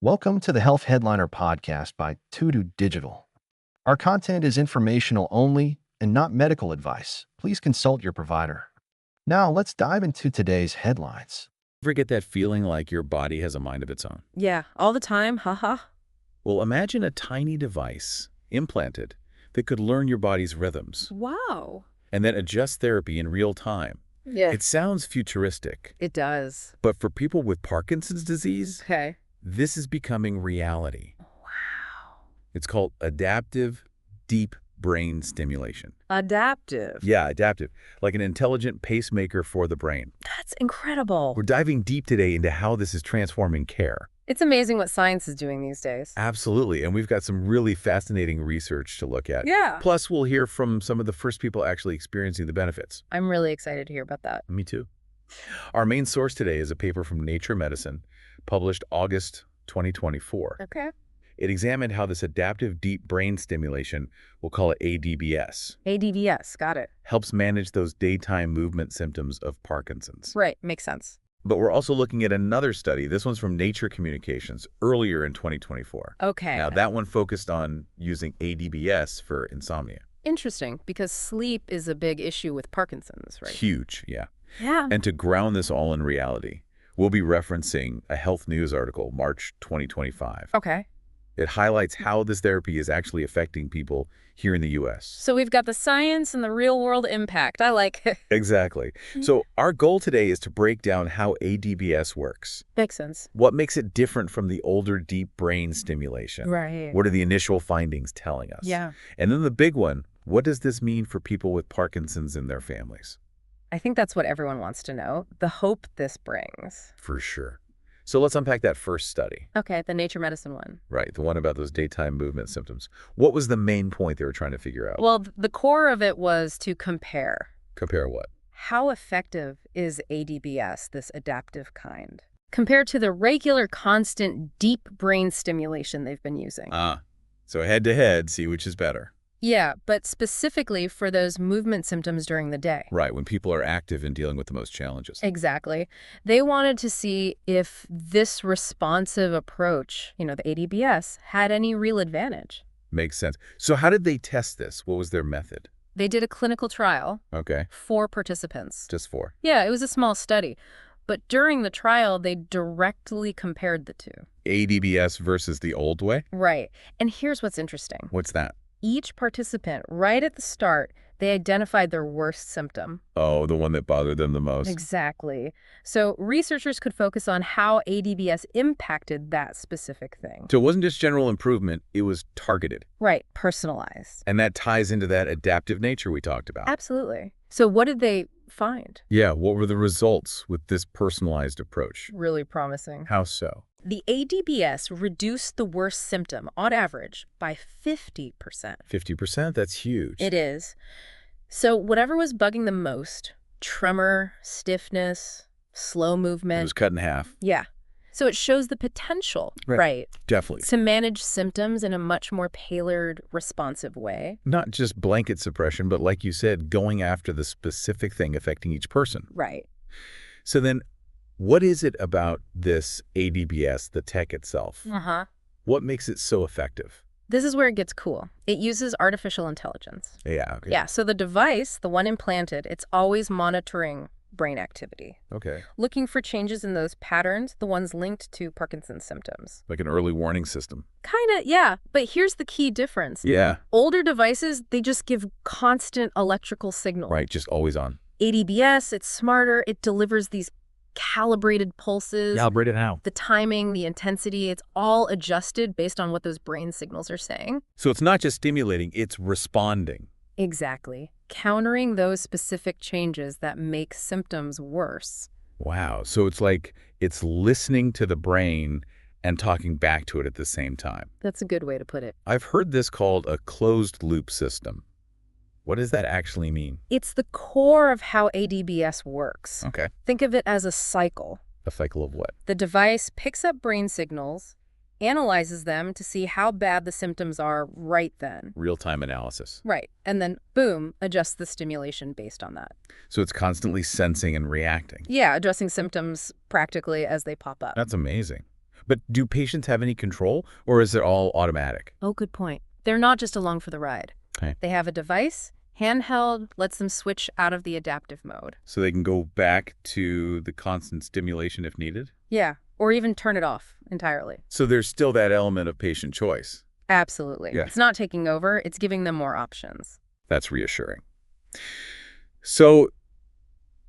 Welcome to the Health Headliner podcast by Tudu Digital. Our content is informational only and not medical advice. Please consult your provider. Now, let's dive into today's headlines. Ever get that feeling like your body has a mind of its own? Yeah, all the time, haha. Well, imagine a tiny device implanted that could learn your body's rhythms Wow. and then adjust therapy in real time. Yeah. It sounds futuristic, It does. but for people with Parkinson's disease, Okay. this is becoming reality. Wow. It's called Adaptive Deep Brain Stimulation. Adaptive. Yeah, adaptive, like an intelligent pacemaker for the brain. That's incredible. We're diving deep today into how this is transforming care. It's amazing what science is doing these days. Absolutely, and we've got some really fascinating research to look at. Yeah. Plus, we'll hear from some of the first people actually experiencing the benefits. I'm really excited to hear about that. Me too. Our main source today is a paper from Nature Medicine, published August 2024. Okay. It examined how this adaptive deep brain stimulation, we'll call it aDBS, aDBS, got it. helps manage those daytime movement symptoms of Parkinson's. Right, makes sense. But we're also looking at another study. This one's from Nature Communications, earlier in 2024. Okay. Now, that one focused on using aDBS for insomnia. Interesting, because sleep is a big issue with Parkinson's, right? Huge, yeah. Yeah. And to ground this all in reality, we'll be referencing a health news article, March 2025. Okay. It highlights how this therapy is actually affecting people here in the U.S. So we've got the science and the real-world impact. I like it. Exactly. So our goal today is to break down how aDBS works. Makes sense. What makes it different from the older deep brain stimulation? Right. What are the initial findings telling us? Yeah. And then the big one, what does this mean for people with Parkinson's and their families? I think that's what everyone wants to know, the hope this brings. For sure. So let's unpack that first study. Okay, the Nature Medicine one. Right, the one about those daytime movement symptoms. What was the main point they were trying to figure out? Well, the core of it was to compare. Compare what? How effective is aDBS, this adaptive kind, compared to the regular constant deep brain stimulation they've been using? So head to head, see which is better. Yeah, but specifically for those movement symptoms during the day. Right, when people are active and dealing with the most challenges. Exactly. They wanted to see if this responsive approach, the aDBS, had any real advantage. Makes sense. So how did they test this? What was their method? They did a clinical trial, Okay, 4 participants. just 4. Yeah, it was a small study. But during the trial, they directly compared the two. aDBS versus the old way? Right. And here's what's interesting. What's that? Each participant, right at the start, they identified their worst symptom. Oh, the one that bothered them the most. Exactly. So researchers could focus on how aDBS impacted that specific thing. So it wasn't just general improvement, it was targeted. Right, personalized. And that ties into that adaptive nature we talked about. Absolutely. So what did they find? Yeah, what were the results with this personalized approach? Really promising. How so? The aDBS reduced the worst symptom, on average, by 50%. 50%? That's huge. It is. So whatever was bugging them most, tremor, stiffness, slow It movement. was cut in half. Yeah. So it shows the potential, right, Definitely. to manage symptoms in a much more tailored, responsive way. Not just blanket suppression, but like you said, going after the specific thing affecting each person. Right. So then, what is it about this aDBS, the tech itself? Uh-huh. What makes it so effective? This is where it gets cool. It uses artificial intelligence. Yeah, okay. Yeah, so the device, the one implanted, it's always monitoring brain activity, Okay. looking for changes in those patterns, the ones linked to Parkinson's symptoms. Like an early warning system. Kind of, yeah. But here's the key difference. Yeah. Older devices, they just give constant electrical signal. Right, just always on. aDBS, it's smarter. It delivers these calibrated pulses. Calibrated how? The timing, the intensity, it's all adjusted based on what those brain signals are saying. So it's not just stimulating, it's responding. Exactly. Countering those specific changes that make symptoms worse. Wow. So it's like it's listening to the brain and talking back to it at the same time. That's a good way to put it. I've heard this called a closed loop system. What does that actually mean? It's the core of how aDBS works. Okay. Think of it as a cycle. A cycle of what? The device picks up brain signals, analyzes them to see how bad the symptoms are right then. Real-time analysis. Right. And then, boom, adjusts the stimulation based on that. So it's constantly sensing and reacting. Yeah, addressing symptoms practically as they pop up. That's amazing. But do patients have any control, or is it all automatic? Oh, good point. They're not just along for the ride. Okay. They have a device, handheld, lets them switch out of the adaptive mode. So they can go back to the constant stimulation if needed? Yeah, or even turn it off entirely. So there's still that element of patient choice. Absolutely. Yeah. It's not taking over, it's giving them more options. That's reassuring. So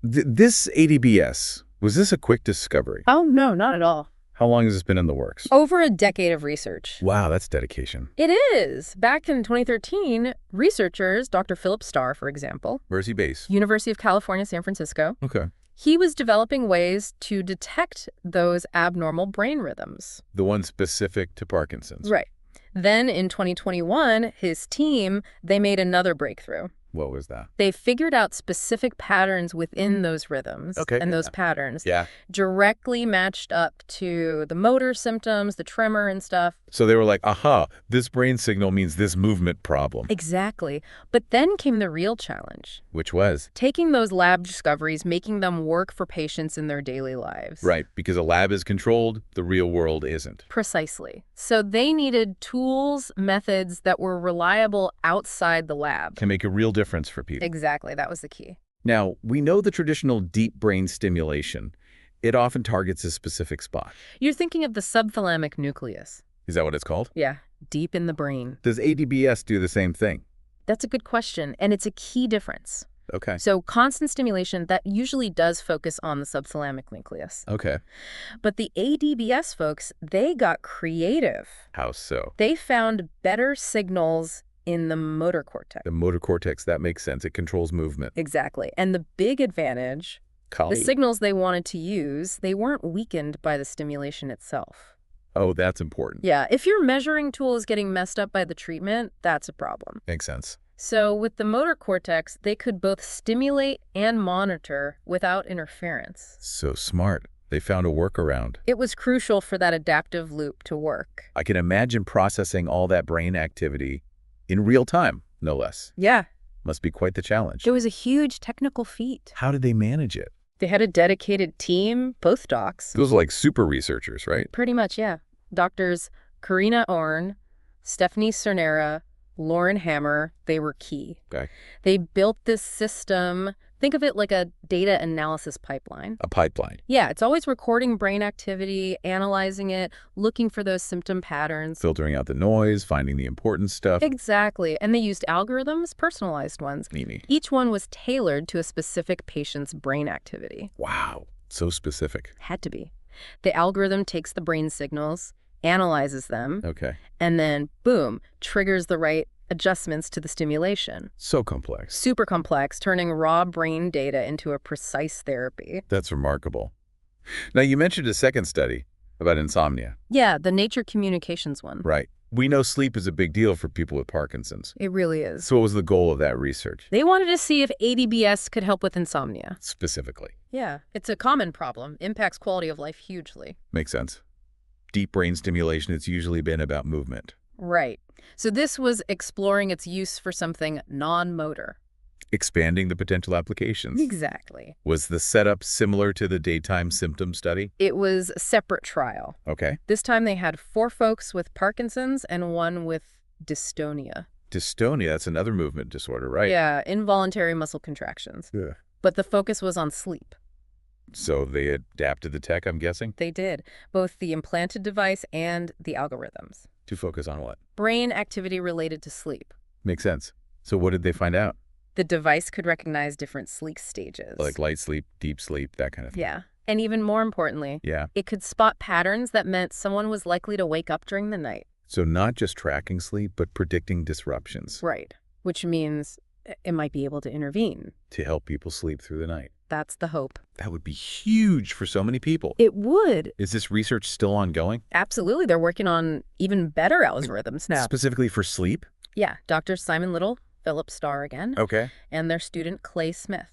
this aDBS, was this a quick discovery? Oh, no, not at all. How long has this been in the works? Over a decade of research. Wow, that's dedication. It is. Back in 2013, researchers, Dr. Philip Starr, for example, Where's he based? University of California, San Francisco, Okay. he was developing ways to detect those abnormal brain rhythms. The one specific to Parkinson's. Right. Then in 2021, his team, they made another breakthrough. What was that? They figured out specific patterns within those rhythms. Okay. And those patterns Yeah. directly matched up to the motor symptoms, the tremor and stuff. So they were like, aha, this brain signal means this movement problem. Exactly. But then came the real challenge. Which was? Taking those lab discoveries, making them work for patients in their daily lives. Right, because a lab is controlled, the real world isn't. Precisely. So they needed tools, methods that were reliable outside the lab. Can make a real difference for people. Exactly. That was the key. Now, we know the traditional deep brain stimulation. It often targets a specific spot. You're thinking of the subthalamic nucleus. Is that what it's called? Yeah, deep in the brain. Does aDBS do the same thing? That's a good question, and it's a key difference. Okay. So constant stimulation, that usually does focus on the subthalamic nucleus. Okay. But the aDBS folks, they got creative. How so? They found better signals in the motor cortex. The motor cortex, that makes sense. It controls movement. Exactly. And the big advantage, the signals they wanted to use, they weren't weakened by the stimulation itself. Oh, that's important. Yeah, if your measuring tool is getting messed up by the treatment, that's a problem. Makes sense. So with the motor cortex, they could both stimulate and monitor without interference. So smart. They found a workaround. It was crucial for that adaptive loop to work. I can imagine processing all that brain activity in real time, no less. Yeah, Must be quite the challenge. it was a huge technical feat. How did they manage it? They had a dedicated team, postdocs. Those are like super researchers, right? Pretty much, yeah. Doctors Karina Orn, Stephanie Cernera, Lauren Hammer, they were key. Okay. They built this system. Think of it like a data analysis pipeline. A pipeline. Yeah, it's always recording brain activity, analyzing it, looking for those symptom patterns. Filtering out the noise, finding the important stuff. Exactly. And they used algorithms, personalized ones. Neat. Each one was tailored to a specific patient's brain activity. Wow. So specific. Had to be. The algorithm takes the brain signals, analyzes them, Okay. and then, boom, triggers the right adjustments to the stimulation. So complex. Super complex, turning raw brain data into a precise therapy. That's remarkable. Now, you mentioned a second study about insomnia. Yeah, the Nature Communications one. Right. We know sleep is a big deal for people with Parkinson's. It really is. So what was the goal of that research? They wanted to see if aDBS could help with insomnia. Specifically. Yeah, it's a common problem. Impacts quality of life hugely. Makes sense. Deep brain stimulation, it's usually been about movement. Right. So this was exploring its use for something non-motor. Expanding the potential applications. Exactly. Was the setup similar to the daytime symptom study? It was a separate trial. Okay. This time they had 4 folks with Parkinson's and 1 with dystonia. Dystonia, that's another movement disorder, right? Yeah, involuntary muscle contractions. Yeah. But the focus was on sleep. So they adapted the tech, I'm guessing, They did, both the implanted device and the algorithms. to focus on what? Brain activity related to sleep. Makes sense. So what did they find out? The device could recognize different sleep stages. Like light sleep, deep sleep, that kind of thing. Yeah. And even more importantly, Yeah. it could spot patterns that meant someone was likely to wake up during the night. So not just tracking sleep, but predicting disruptions Right. Which means it might be able to intervene. to help people sleep through the night. That's the hope. That would be huge for so many people. It would. Is this research still ongoing? Absolutely. They're working on even better algorithms now. Specifically for sleep? Yeah. Dr. Simon Little, Philip Starr again, Okay. and their student Clay Smith.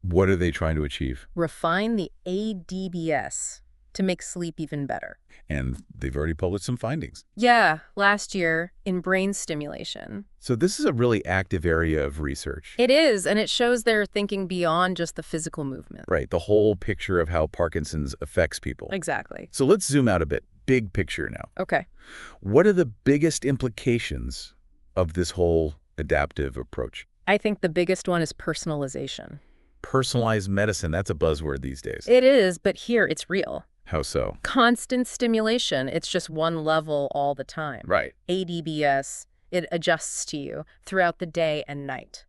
What are they trying to achieve? Refine the aDBS to make sleep even better. And they've already published some findings. Yeah, last year in brain stimulation. So this is a really active area of research. It is, and it shows they're thinking beyond just the physical movement. Right, the whole picture of how Parkinson's affects people. Exactly. So let's zoom out a bit. big picture now. Okay. What are the biggest implications of this whole adaptive approach? I think the biggest one is personalization. Personalized medicine, that's a buzzword these days. It is, but here it's real. How so? Constant stimulation. It's just one level all the time. Right. aDBS, it adjusts to you throughout the day and night.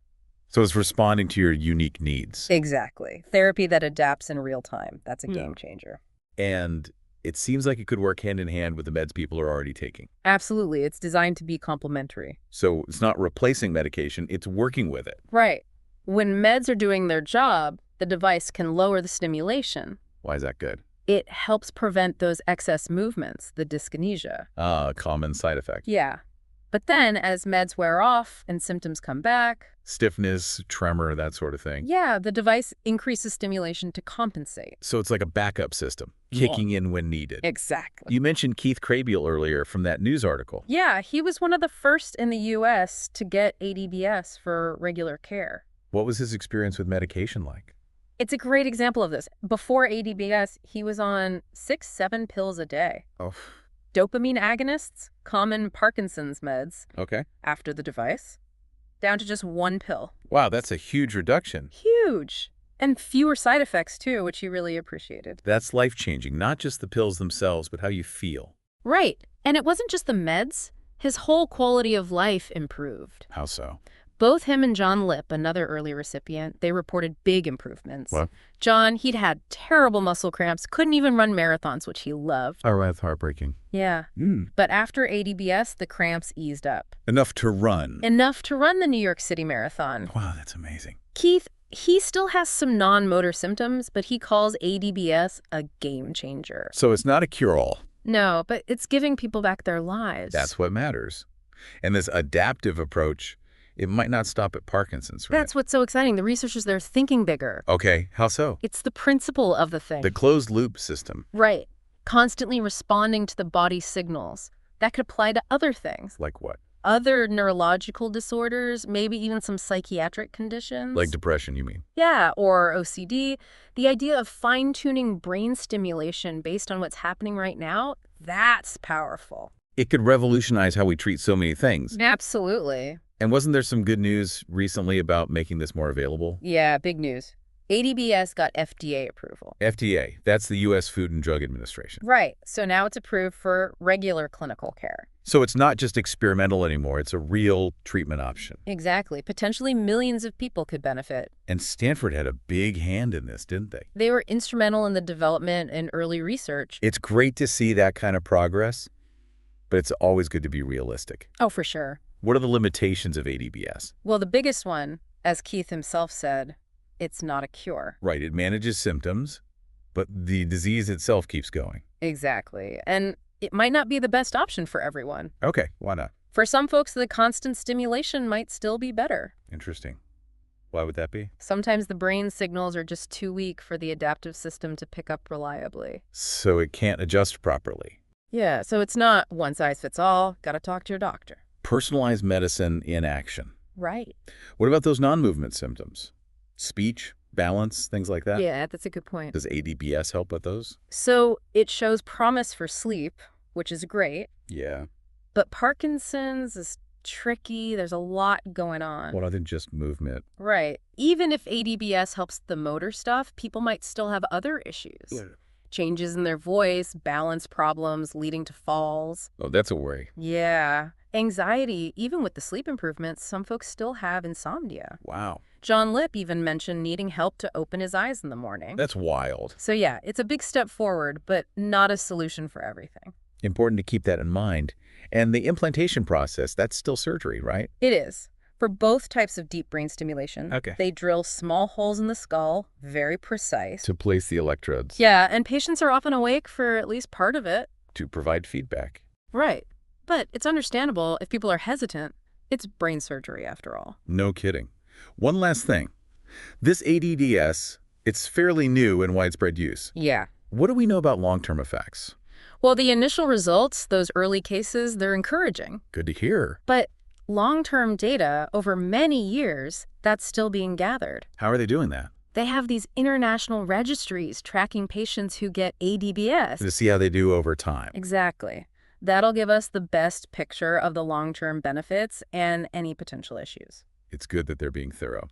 So it's responding to your unique needs. Exactly. Therapy that adapts in real time. That's a game changer. And it seems like it could work hand in hand with the meds people are already taking. Absolutely. It's designed to be complementary. So it's not replacing medication, it's working with it. Right. When meds are doing their job, the device can lower the stimulation. Why is that good? It helps prevent those excess movements, the dyskinesia. A common side effect. Yeah. But then as meds wear off and symptoms come back, Stiffness, tremor, that sort of thing. yeah, the device increases stimulation to compensate. So it's like a backup system, kicking in when needed. Exactly. You mentioned Keith Crabiel earlier from that news article. Yeah, he was one of the first in the U.S. to get aDBS for regular care. What was his experience with medication like? It's a great example of this. Before aDBS, he was on 6-7 pills a day. Oh, Dopamine agonists, common Parkinson's meds, okay. after the device, down to just 1 pill. Wow, that's a huge reduction. Huge. And fewer side effects, too, which he really appreciated. That's life-changing, not just the pills themselves, but how you feel. Right. And it wasn't just the meds. His whole quality of life improved. How so? Both him and John Lipp, another early recipient, they reported big improvements. What? John, he'd had terrible muscle cramps, couldn't even run marathons, which he loved. Oh, that's heartbreaking. Yeah. But after aDBS, the cramps eased up. Enough to run. Enough to run the New York City Marathon. Wow, that's amazing. Keith, he still has some non-motor symptoms, but he calls aDBS a game changer. So it's not a cure-all. No, but it's giving people back their lives. That's what matters. And this adaptive approach, it might not stop at Parkinson's, right? That's what's so exciting. The researchers, they're thinking bigger. Okay, how so? It's the principle of the thing. The closed-loop system. Right. Constantly responding to the body's signals. That could apply to other things. Like what? Other neurological disorders, maybe even some psychiatric conditions. Like depression, you mean? Yeah, or OCD. The idea of fine-tuning brain stimulation based on what's happening right now, that's powerful. It could revolutionize how we treat so many things. Absolutely. And wasn't there some good news recently about making this more available? Yeah, big news. aDBS got FDA approval. FDA, that's the U.S. Food and Drug Administration. Right. So now it's approved for regular clinical care. So it's not just experimental anymore, it's a real treatment option. Exactly. Potentially millions of people could benefit. And Stanford had a big hand in this, didn't they? They were instrumental in the development and early research. It's great to see that kind of progress, but it's always good to be realistic. Oh, for sure. What are the limitations of aDBS? Well, the biggest one, as Keith himself said, it's not a cure. Right, it manages symptoms, but the disease itself keeps going. Exactly. And it might not be the best option for everyone. Okay, why not? For some folks, the constant stimulation might still be better. Interesting. Why would that be? Sometimes the brain signals are just too weak for the adaptive system to pick up reliably. So it can't adjust properly. Yeah, so it's not one size fits all. Gotta talk to your doctor. Personalized medicine in action. Right. What about those non-movement symptoms? Speech, balance, things like that? Yeah, that's a good point. Does aDBS help with those? So it shows promise for sleep, which is great. Yeah. But Parkinson's is tricky. There's a lot going on. What other than just movement? Right. Even if aDBS helps the motor stuff, people might still have other issues. Yeah. Changes in their voice, balance problems leading to falls. Oh, that's a worry. Yeah. Anxiety, even with the sleep improvements, some folks still have insomnia. Wow. John Lipp even mentioned needing help to open his eyes in the morning. That's wild. So yeah, it's a big step forward, but not a solution for everything. Important to keep that in mind. And the implantation process, that's still surgery, right? It is. For both types of deep brain stimulation, Okay. they drill small holes in the skull, very precise. To place the electrodes. Yeah, and patients are often awake for at least part of it. To provide feedback. Right. But it's understandable if people are hesitant. It's brain surgery, after all. No kidding. One last thing. This aDBS, it's fairly new in widespread use. Yeah. What do we know about long-term effects? Well, the initial results, those early cases, they're encouraging. Good to hear. But long-term data over many years, that's still being gathered. How are they doing that? They have these international registries tracking patients who get aDBS. To see how they do over time. Exactly. That'll give us the best picture of the long-term benefits and any potential issues. It's good that they're being thorough.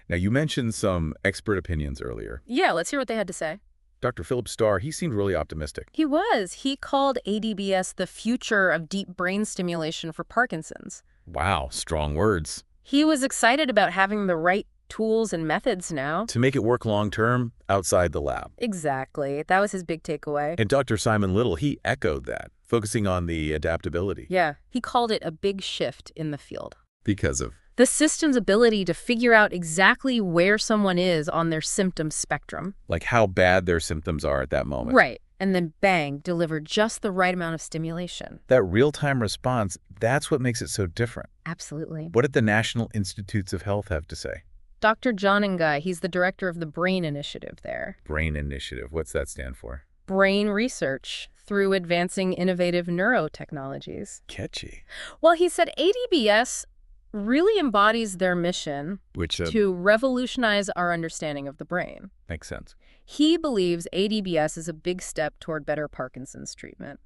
Now, you mentioned some expert opinions earlier. Yeah, let's hear what they had to say. Dr. Philip Starr, he seemed really optimistic. He was. He called aDBS the future of deep brain stimulation for Parkinson's. Wow, strong words. He was excited about having the right tools and methods now. To make it work long-term, outside the lab. Exactly. That was his big takeaway. And Dr. Simon Little, he echoed that, focusing on the adaptability. Yeah, he called it a big shift in the field. Because of? The system's ability to figure out exactly where someone is on their symptom spectrum. Like how bad their symptoms are at that moment. Right. And then bang, deliver just the right amount of stimulation. That real-time response, that's what makes it so different. Absolutely. What did the National Institutes of Health have to say? Dr. John Ngai, he's the director of the Brain Initiative there. Brain Initiative, what's that stand for? Brain research through advancing innovative neurotechnologies. Catchy. Well, he said aDBS really embodies their mission Which to revolutionize our understanding of the brain. makes sense. He believes aDBS is a big step toward better Parkinson's treatment.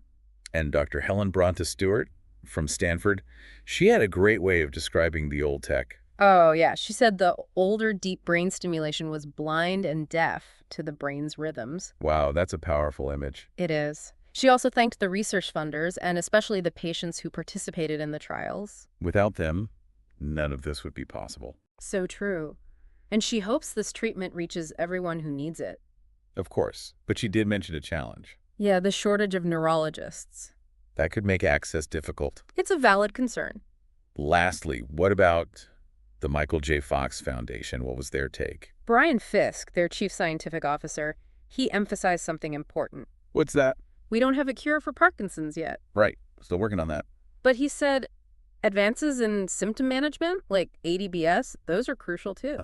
And Dr. Helen Bronte Stewart from Stanford, she had a great way of describing the old tech. Oh, yeah. She said the older deep brain stimulation was blind and deaf to the brain's rhythms. Wow, that's a powerful image. It is. She also thanked the research funders and especially the patients who participated in the trials. Without them, none of this would be possible. So true. And she hopes this treatment reaches everyone who needs it. Of course, but she did mention a challenge. Yeah, the shortage of neurologists. That could make access difficult. It's a valid concern. Lastly, what about the Michael J. Fox Foundation? What was their take? Brian Fisk, their chief scientific officer, he emphasized something important. What's that? We don't have a cure for Parkinson's yet. Right, still working on that. But he said advances in symptom management, like aDBS, those are crucial too.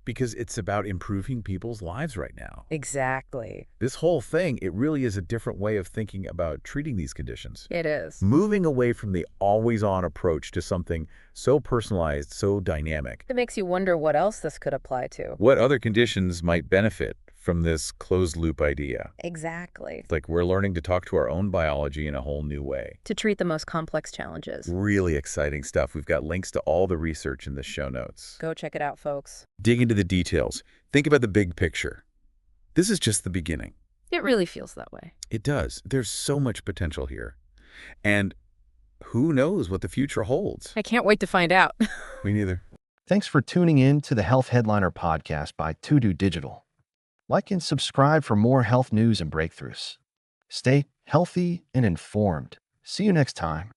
Because it's about improving people's lives right now. Exactly. This whole thing, it really is a different way of thinking about treating these conditions. It is. Moving away from the always-on approach to something so personalized, so dynamic. It makes you wonder what else this could apply to. What other conditions might benefit from this closed-loop idea? Exactly. It's like we're learning to talk to our own biology in a whole new way. To treat the most complex challenges. Really exciting stuff. We've got links to all the research in the show notes. Go check it out, folks. Dig into the details. Think about the big picture. This is just the beginning. It really feels that way. It does. There's so much potential here. And who knows what the future holds? I can't wait to find out. Me neither. Thanks for tuning in to the Health Headliner podcast by To Digital. Like and subscribe for more health news and breakthroughs. Stay healthy and informed. See you next time.